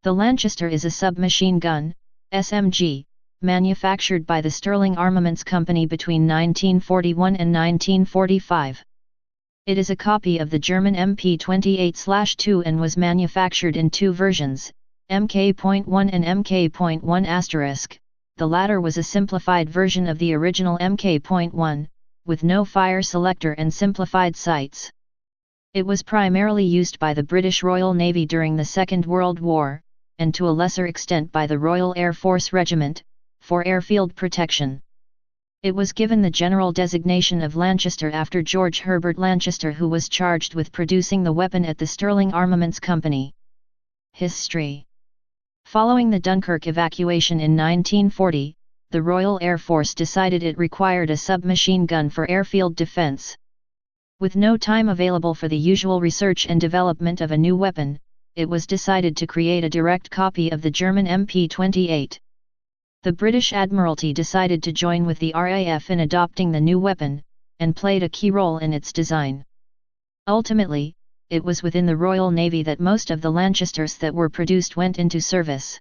The Lanchester is a submachine gun, SMG, manufactured by the Sterling Armaments Company between 1941 and 1945. It is a copy of the German MP28/2 and was manufactured in two versions, Mk.1 and Mk.1*. The latter was a simplified version of the original Mk.1, with no fire selector and simplified sights. It was primarily used by the British Royal Navy during the Second World War, and to a lesser extent by the Royal Air Force Regiment, for airfield protection. It was given the general designation of Lanchester after George Herbert Lanchester, who was charged with producing the weapon at the Sterling Armaments Company. History. Following the Dunkirk evacuation in 1940, the Royal Air Force decided it required a submachine gun for airfield defense. With no time available for the usual research and development of a new weapon, it was decided to create a direct copy of the German MP28. The British Admiralty decided to join with the RAF in adopting the new weapon, and played a key role in its design. Ultimately, it was within the Royal Navy that most of the Lanchesters that were produced went into service.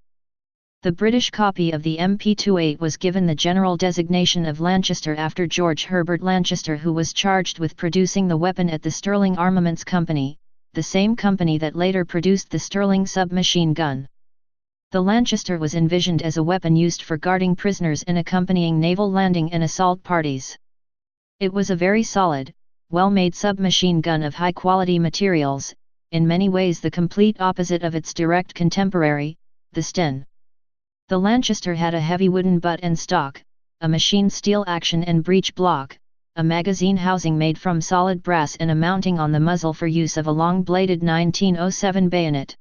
The British copy of the MP28 was given the general designation of Lanchester after George Herbert Lanchester, who was charged with producing the weapon at the Sterling Armaments Company, the same company that later produced the Sterling submachine gun. The Lanchester was envisioned as a weapon used for guarding prisoners and accompanying naval landing and assault parties. It was a very solid, well-made submachine gun of high-quality materials, in many ways the complete opposite of its direct contemporary, the Sten. The Lanchester had a heavy wooden butt and stock, a machined steel action and breech block, a magazine housing made from solid brass and a mounting on the muzzle for use of a long-bladed 1907 bayonet.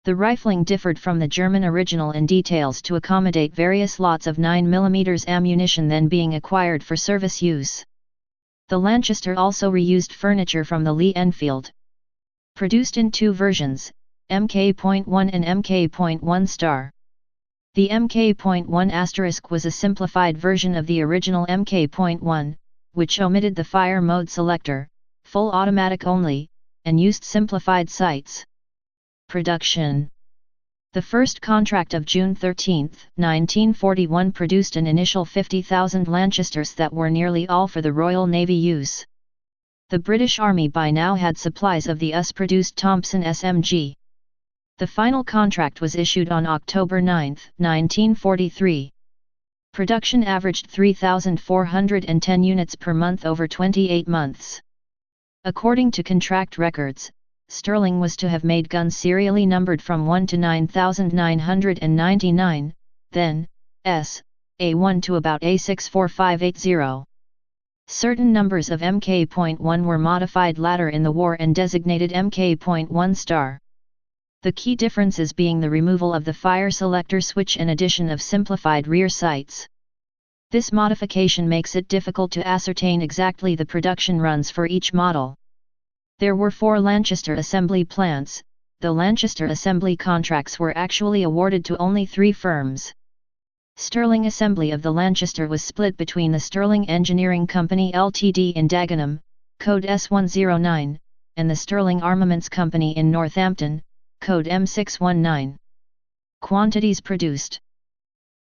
The rifling differed from the German original in details to accommodate various lots of 9mm ammunition then being acquired for service use. The Lanchester also reused furniture from the Lee Enfield. Produced in two versions, Mk.1 and Mk.1*. The Mk.1* was a simplified version of the original Mk.1, which omitted the fire mode selector, full automatic only, and used simplified sights. Production. The first contract of June 13, 1941 produced an initial 50,000 Lanchesters that were nearly all for the Royal Navy use. The British Army by now had supplies of the US-produced Thompson SMG. The final contract was issued on October 9, 1943. Production averaged 3,410 units per month over 28 months. According to contract records, Sterling was to have made guns serially numbered from 1 to 9,999, then, A1 to about A64580. Certain numbers of Mk.1 were modified later in the war and designated Mk.1*. The key differences being the removal of the fire selector switch and addition of simplified rear sights. This modification makes it difficult to ascertain exactly the production runs for each model. There were 4 Lanchester assembly plants, though Lanchester assembly contracts were actually awarded to only 3 firms. Sterling assembly of the Lanchester was split between the Sterling Engineering Company Ltd in Dagenham, code S109, and the Sterling Armaments Company in Northampton, code M619. Quantities produced.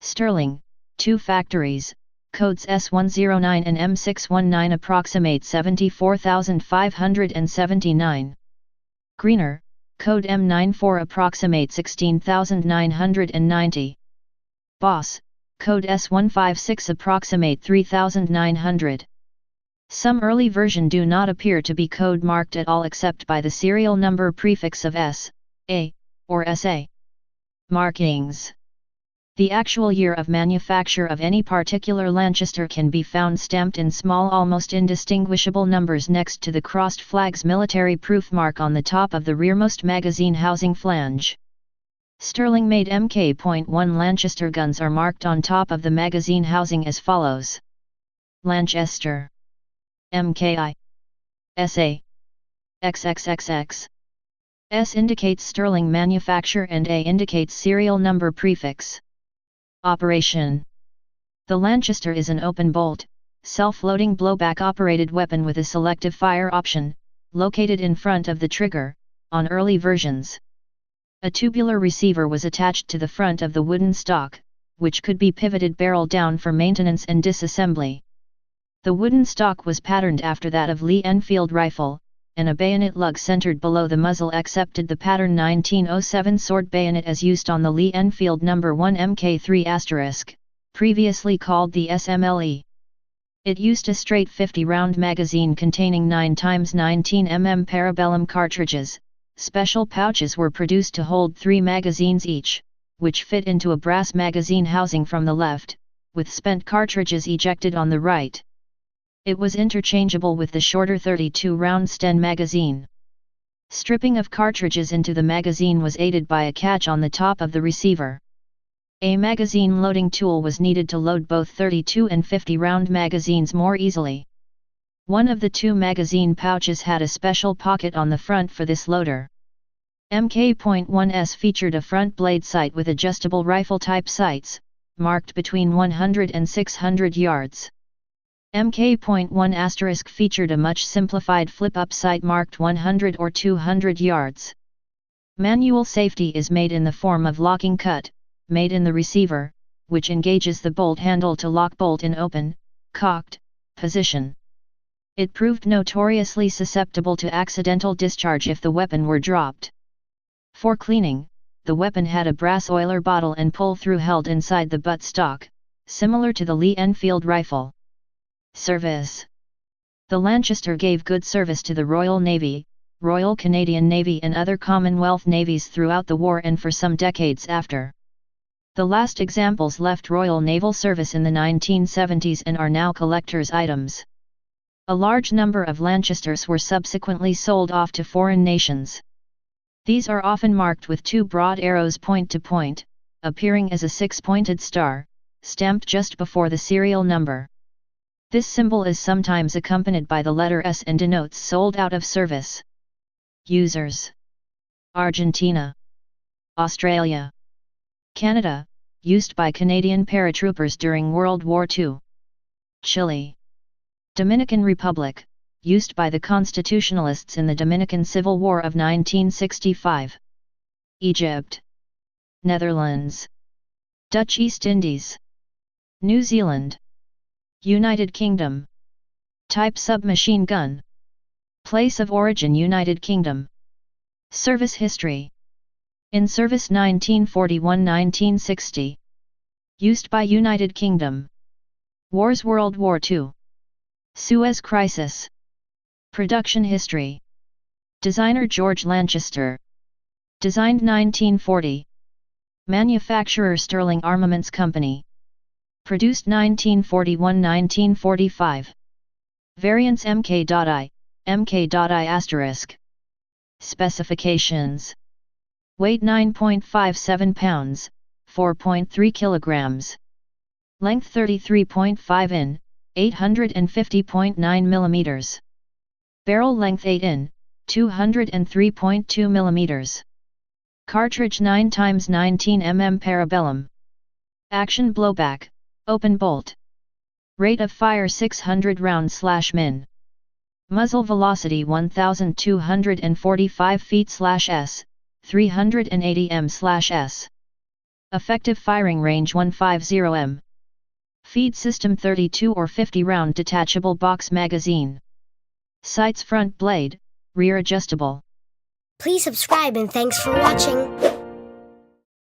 Sterling, 2 factories, codes S109 and M619 approximate 74,579. Greener, code M94 approximate 16,990. Boss, code S156 approximate 3,900. Some early version do not appear to be code marked at all except by the serial number prefix of S, A, or SA. Markings. The actual year of manufacture of any particular Lanchester can be found stamped in small almost indistinguishable numbers next to the crossed flag's military proof mark on the top of the rearmost magazine housing flange. Sterling-made Mk.1 Lanchester guns are marked on top of the magazine housing as follows. Lanchester. Mki. SA. XXXX. S indicates Sterling manufacture and A indicates serial number prefix. Operation. The Lanchester is an open-bolt, self-loading blowback-operated weapon with a selective fire option, located in front of the trigger, on early versions. A tubular receiver was attached to the front of the wooden stock, which could be pivoted barrel down for maintenance and disassembly. The wooden stock was patterned after that of Lee Enfield rifle, and a bayonet lug centered below the muzzle accepted the pattern 1907 sword bayonet as used on the Lee Enfield No. 1 Mk3*, previously called the SMLE. It used a straight 50-round magazine containing 9x19 mm parabellum cartridges. Special pouches were produced to hold 3 magazines each, which fit into a brass magazine housing from the left, with spent cartridges ejected on the right. It was interchangeable with the shorter 32-round Sten magazine. Stripping of cartridges into the magazine was aided by a catch on the top of the receiver. A magazine loading tool was needed to load both 32 and 50-round magazines more easily. One of the 2 magazine pouches had a special pocket on the front for this loader. Mk.1s featured a front blade sight with adjustable rifle-type sights, marked between 100 and 600 yards. Mk.1* featured a much simplified flip-up sight marked 100 or 200 yards. Manual safety is made in the form of locking cut, made in the receiver, which engages the bolt handle to lock bolt in open, cocked, position. It proved notoriously susceptible to accidental discharge if the weapon were dropped. For cleaning, the weapon had a brass oiler bottle and pull-through held inside the butt stock, similar to the Lee Enfield rifle. Service. The Lanchester gave good service to the Royal Navy, Royal Canadian Navy and other Commonwealth navies throughout the war and for some decades after. The last examples left Royal Naval Service in the 1970s and are now collector's items. A large number of Lanchesters were subsequently sold off to foreign nations. These are often marked with 2 broad arrows point to point, appearing as a 6-pointed star, stamped just before the serial number. This symbol is sometimes accompanied by the letter S and denotes sold out of service. Users: Argentina, Australia, Canada, used by Canadian paratroopers during World War II. Chile, Dominican Republic, used by the Constitutionalists in the Dominican Civil War of 1965. Egypt, Netherlands, Dutch East Indies, New Zealand, United Kingdom. Type submachine gun. Place of origin United Kingdom. Service history. In service 1941–1960. Used by United Kingdom. Wars World War II. Suez Crisis. Production history. Designer George Lanchester. Designed 1940. Manufacturer Sterling Armaments Company. Produced 1941–1945. Variants Mk.I, Mk.I*. Specifications. Weight 9.57 pounds, 4.3 kilograms. Length 33.5 in, 850.9 millimeters. Barrel length 8 in, 203.2 millimeters. Cartridge 9x19 mm parabellum. Action blowback, open bolt. Rate of fire 600 round/min. Muzzle velocity 1245 feet/s, 380 m/s. Effective firing range 150 m. Feed system 32 or 50 round detachable box magazine. Sights front blade, rear adjustable. Please subscribe and thanks for watching.